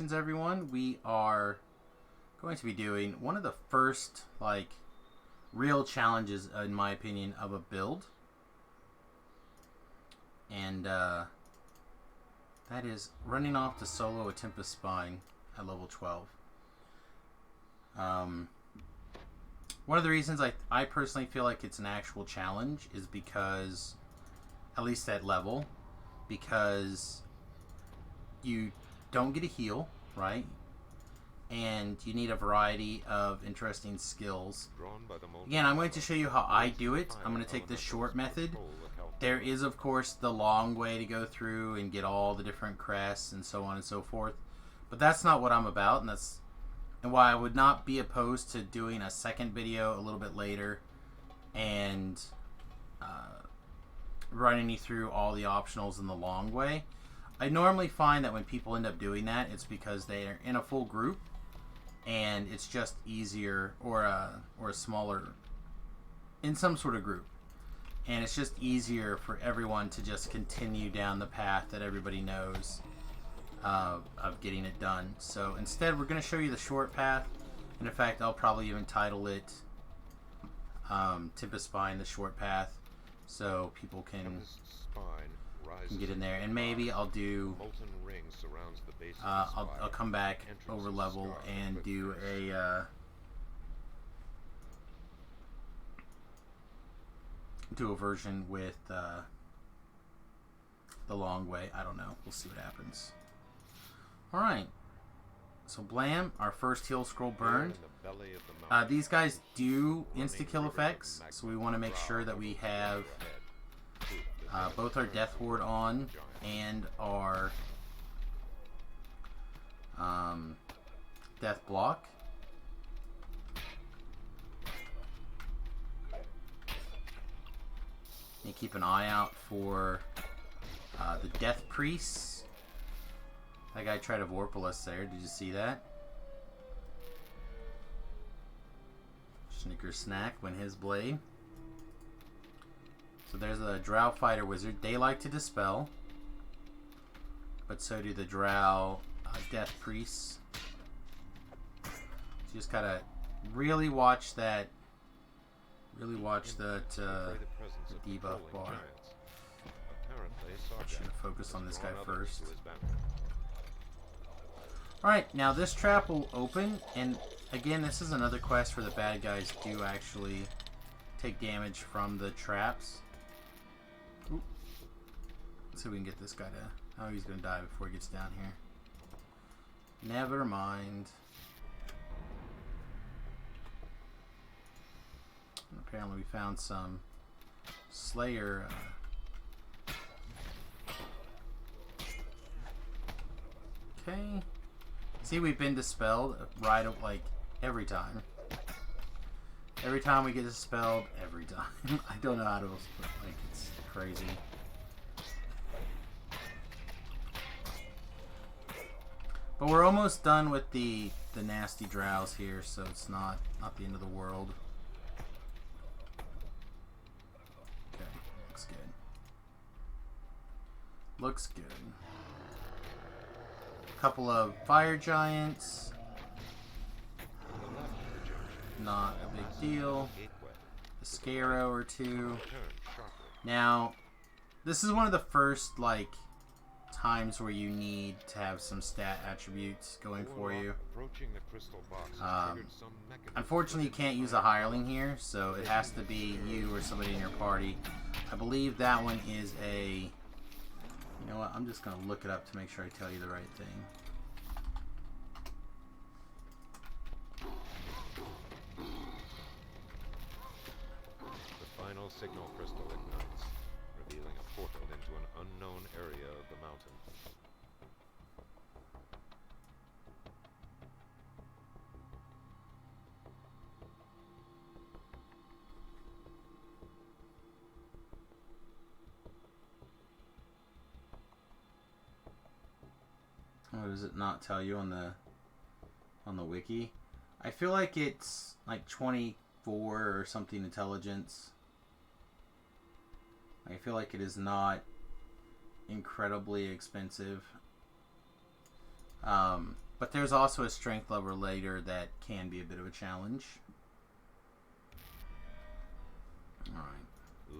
congratulations, everyone. We are going to be doing one of the first, real challenges, in my opinion, of a build. And, that is running off to solo a Tempest Spine at level 12. One of the reasons I personally feel like it's an actual challenge is because, at least at level, because you don't get a heal, right? And you need a variety of interesting skills. Again, I'm going to show you how I do it. I'm going to take the short method. There is, of course, the long way to go through and get all the different crests and so on and so forth. But that's not what I'm about, and why I would not be opposed to doing a second video a little bit later and running you through all the optionals in the long way. I normally find that when people end up doing that, it's because they are in a full group and it's just easier, or a smaller, in some sort of group, and it's just easier for everyone to just continue down the path that everybody knows of getting it done. So instead, we're going to show you the short path, and in fact, I'll probably even title it Tempest Spine, the short path, so people can get in there. And maybe I'll do I'll come back over level and do a version with the long way. I don't know. We'll see what happens. Alright, so blam, our first heal scroll burned. These guys do insta-kill effects, so we want to make sure that we have both our Death Ward on and our Death Block. And keep an eye out for the Death Priests. That guy tried to Vorpal us there. Did you see that? Snicker snack when his blade. So there's a Drow Fighter Wizard. They like to dispel, but so do the Drow Death Priests. So you just gotta really watch that. Really watch that debuff bar. Should have focused on this guy first. Alright, now this trap will open, and again, this is another quest where the bad guys do actually take damage from the traps. Oop. Let's see if we can get this guy to... Oh, he's going to die before he gets down here. Never mind. And apparently we found some Slayer... Okay. See, we've been dispelled right, every time. Every time we get dispelled, every time. I don't know how to explain, it's crazy. But we're almost done with the nasty drows here, so it's not the end of the world. Okay, looks good. Looks good. Couple of fire giants, not a big deal. A Scarrow or two. Now, this is one of the first times where you need to have some stat attributes going for you. Unfortunately, you can't use a hireling here, so it has to be you or somebody in your party. I believe that one is a... You know what? I'm just going to look it up to make sure I tell you the right thing. The final signal crystal ignites, revealing a portal into an unknown area of the mountain. Oh, does it not tell you on the wiki? I feel like it's 24 or something intelligence. I feel like it is not incredibly expensive. But there's also a strength level later that can be a bit of a challenge. Alright.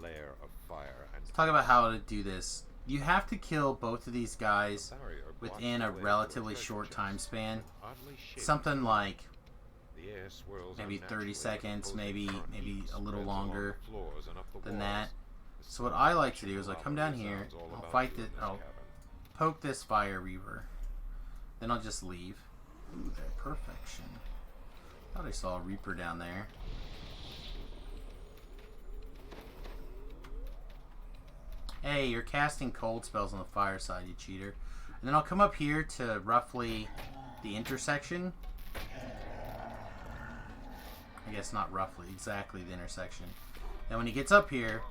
Lair of fire and Let's talk about how to do this. You have to kill both of these guys within a relatively short time span. Something like maybe 30 seconds, maybe a little longer than that. So what I like to do is I come down here, I'll poke this fire reaver, then I'll just leave. Ooh, that perfection. Thought I saw a reaper down there. Hey, you're casting cold spells on the fire side, you cheater. And then I'll come up here to roughly the intersection. I guess not roughly, exactly the intersection. Then when he gets up here,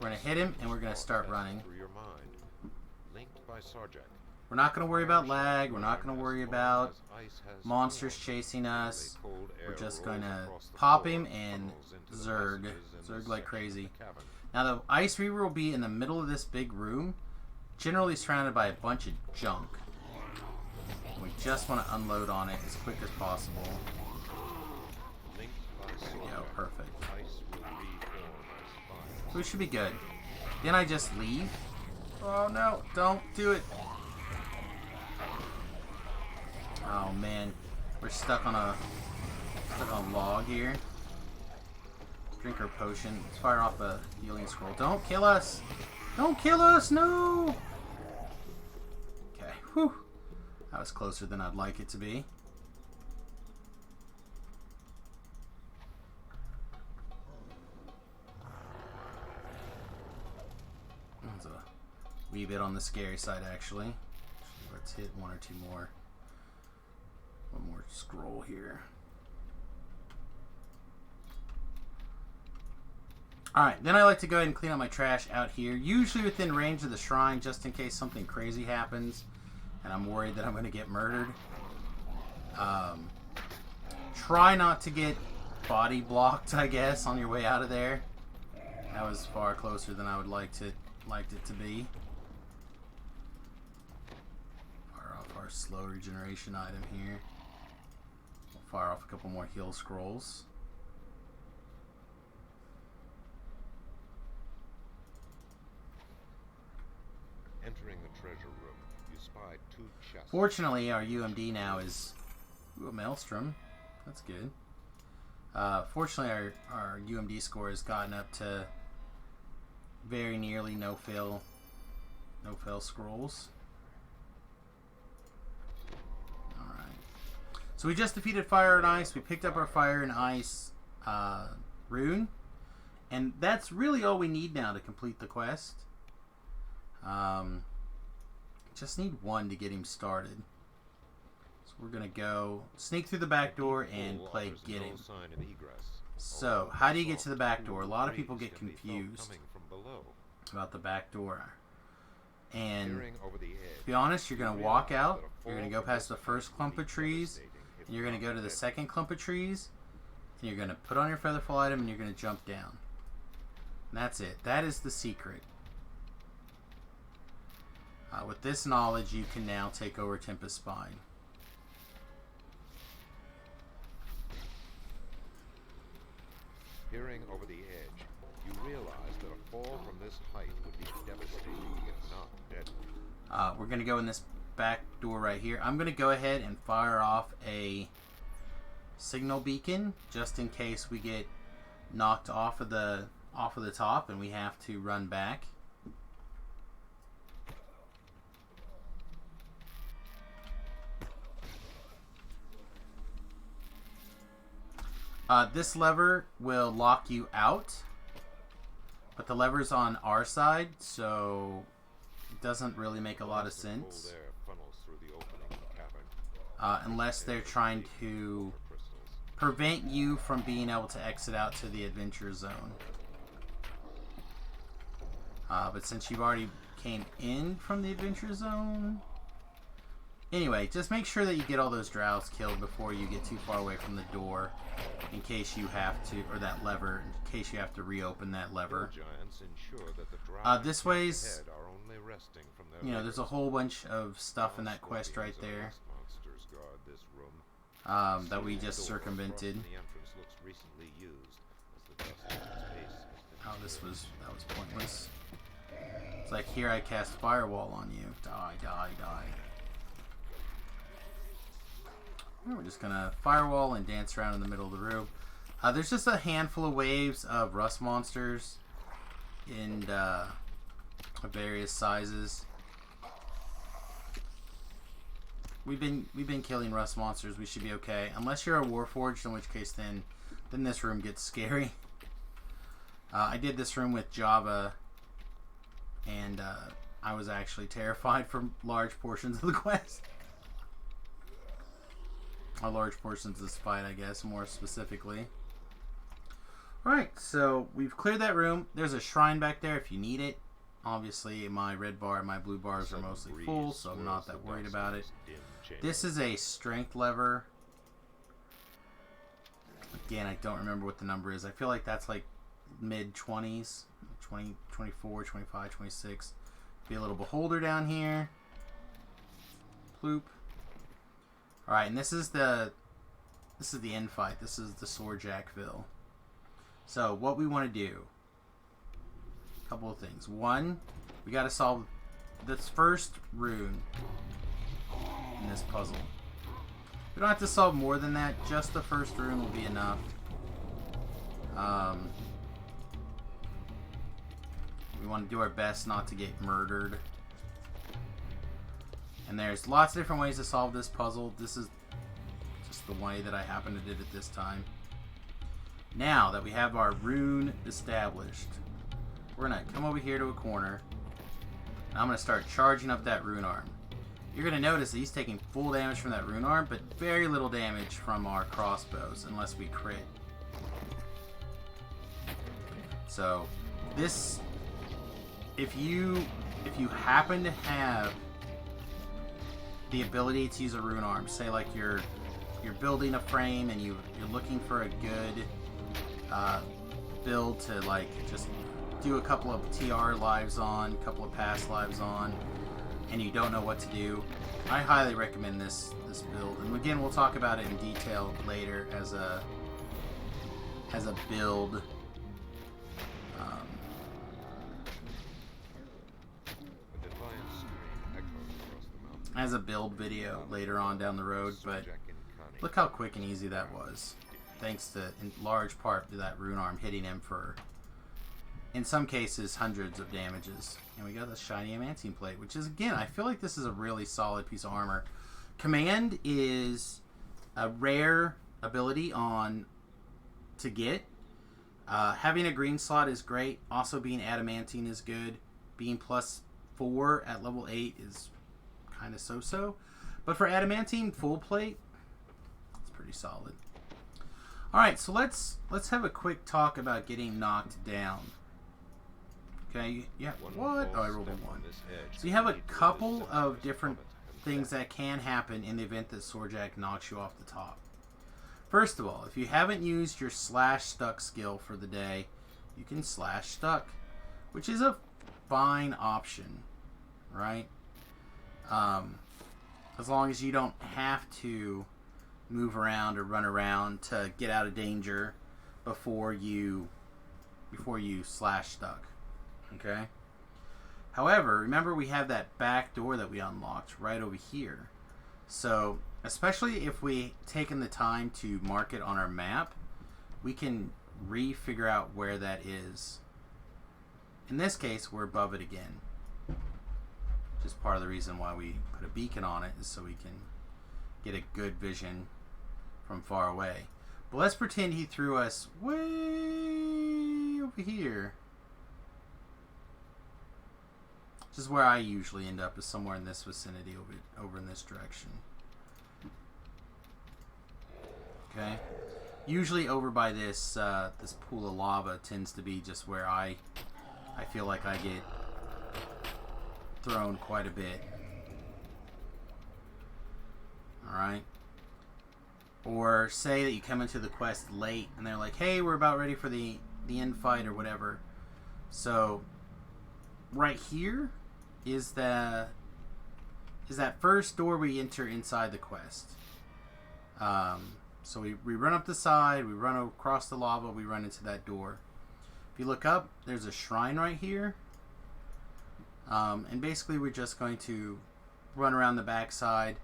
we're going to hit him and we're going to start running. We're not going to worry about lag. We're not going to worry about monsters chasing us. We're just going to pop him and zerg like crazy. Now the Ice Reaver will be in the middle of this big room, generally surrounded by a bunch of junk. We just want to unload on it as quick as possible. There we go, perfect. We should be good. Then I just leave. Oh no, don't do it. Oh man, we're stuck on a log here. Drink our potion. Let's fire off a healing scroll. Don't kill us! Don't kill us! No! Okay, whew. That was closer than I'd like it to be. That's a wee bit on the scary side, actually. Let's hit one or two more. One more scroll here. Alright, then I like to go ahead and clean up my trash out here, usually within range of the shrine, just in case something crazy happens and I'm worried that I'm going to get murdered. Try not to get body blocked, I guess, on your way out of there. That was far closer than I would liked it to be. Fire off our slow regeneration item here. We'll fire off a couple more heal scrolls. Entering the treasure room, you spy 2 chests. Fortunately, our UMD now is a Maelstrom. That's good. Fortunately, our UMD score has gotten up to very nearly no fail scrolls. All right. So we just defeated Fire and Ice. We picked up our Fire and Ice rune, and that's really all we need now to complete the quest. Just need one to get him started. So we're gonna go sneak through the back door and play get him. So how do you get to the back door? A lot of people get confused about the back door. And to be honest, you're gonna walk out, you're gonna go past the first clump of trees, and you're gonna go to the second clump of trees, and you're gonna put on your featherfall item and you're gonna jump down. And that's it. That is the secret. With this knowledge, you can now take over Tempest Spine. Peering over the edge, you realize that a fall from this height would be devastating if not deadly. We're going to go in this back door right here. I'm going to go ahead and fire off a signal beacon just in case we get knocked off of the top and we have to run back. This lever will lock you out, but the lever's on our side, so it doesn't really make a lot of sense. Unless they're trying to prevent you from being able to exit out to the adventure zone. But since you've already came in from the adventure zone... Anyway, just make sure that you get all those drows killed before you get too far away from the door, in case you have to, or that lever, in case you have to reopen that lever. This way's, you know, there's a whole bunch of stuff in that quest right there. monsters guard this room. That we just Door across circumvented. from the entrance looks recently used, as the dust in its base has been That was pointless. It's like, here I cast Firewall on you. Die, die, die. We're just gonna Firewall and dance around in the middle of the room. There's just a handful of waves of rust monsters in various sizes. We've been killing rust monsters. We should be okay, unless you're a Warforged, in which case then this room gets scary. I did this room with Java, and I was actually terrified for large portions of the quest. Or large portions of this fight, I guess, more specifically. Alright, so we've cleared that room. There's a shrine back there if you need it. Obviously, my red bar and my blue bars are mostly full, so I'm not that worried about it. This is a strength lever. Again, I don't remember what the number is. I feel like that's like mid-20s. 20, 24, 25, 26. Be a little beholder down here. Ploop. Alright, and this is the end fight. This is the Swordjackville. So, what we want to do, a couple of things. One, we got to solve this first rune in this puzzle. We don't have to solve more than that. Just the first rune will be enough. We want to do our best not to get murdered. And there's lots of different ways to solve this puzzle. This is just the way that I happen to did it this time. Now that we have our rune established, we're going to come over here to a corner. And I'm going to start charging up that rune arm. You're going to notice that he's taking full damage from that rune arm, but very little damage from our crossbows, unless we crit. So, this, if you happen to have the ability to use a rune arm, say like you're building a frame and you're looking for a good build to like just do a couple of TR lives on, a couple of pass lives on, and you don't know what to do, I highly recommend this build. And again, we'll talk about it in detail later as a build. As a build video later on down the road, but look how quick and easy that was. Thanks to, in large part, to that rune arm hitting him for, in some cases, hundreds of damages. And we got the shiny Amantine plate, which is, again, I feel like this is a really solid piece of armor. Command is a rare ability to get. Having a green slot is great. Also being adamantine is good. Being +4 at level 8 is kind of so-so. But for adamantine full plate, it's pretty solid. Alright, so let's have a quick talk about getting knocked down. Okay, yeah, what? Oh, I rolled a 1. So you have a couple of different things that can happen in the event that Swordjack knocks you off the top. First of all, if you haven't used your slash stuck skill for the day, you can slash stuck, which is a fine option, right? As long as you don't have to move around or run around to get out of danger before you slash stuck. Okay? However, remember we have that back door that we unlocked right over here. So, especially if we taken the time to mark it on our map, we can figure out where that is. In this case, we're above it again. Which is part of the reason why we put a beacon on it, is so we can get a good vision from far away. But let's pretend he threw us way over here. Which is where I usually end up, is somewhere in this vicinity, over in this direction. Okay? Usually over by this this pool of lava tends to be just where I feel like I get thrown quite a bit. Alright? Or say that you come into the quest late and they're like, hey, we're about ready for the end fight or whatever. So right here is is that first door we enter inside the quest. So we run up the side, we run across the lava, we run into that door. If you look up, there's a shrine right here. And basically we're just going to run around the backside.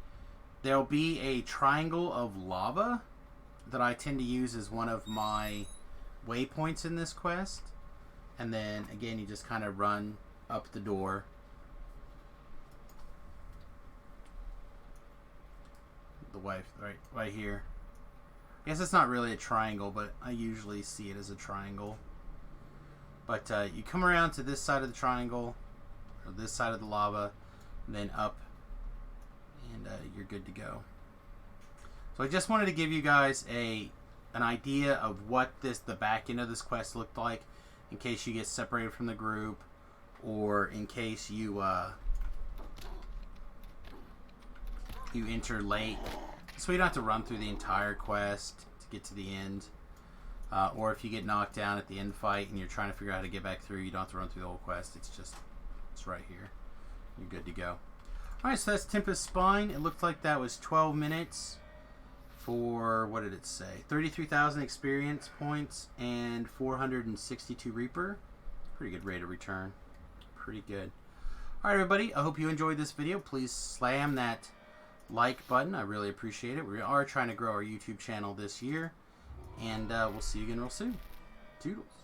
There'll be a triangle of lava that I tend to use as one of my waypoints in this quest. And then again, you just kind of run up the door. The wife right here. I guess it's not really a triangle, but I usually see it as a triangle. But you come around to this side of the triangle, or this side of the lava, and then up, and you're good to go. So I just wanted to give you guys an idea of what the back end of this quest looked like, in case you get separated from the group, or in case you you enter late, so you don't have to run through the entire quest to get to the end. Or if you get knocked down at the end fight and you're trying to figure out how to get back through, you don't have to run through the whole quest. It's right here. You're good to go. Alright, so that's Tempest Spine. It looked like that was 12 minutes for, what did it say? 33,000 experience points and 462 Reaper. Pretty good rate of return. Pretty good. Alright, everybody. I hope you enjoyed this video. Please slam that like button. I really appreciate it. We are trying to grow our YouTube channel this year. And we'll see you again real soon. Toodles.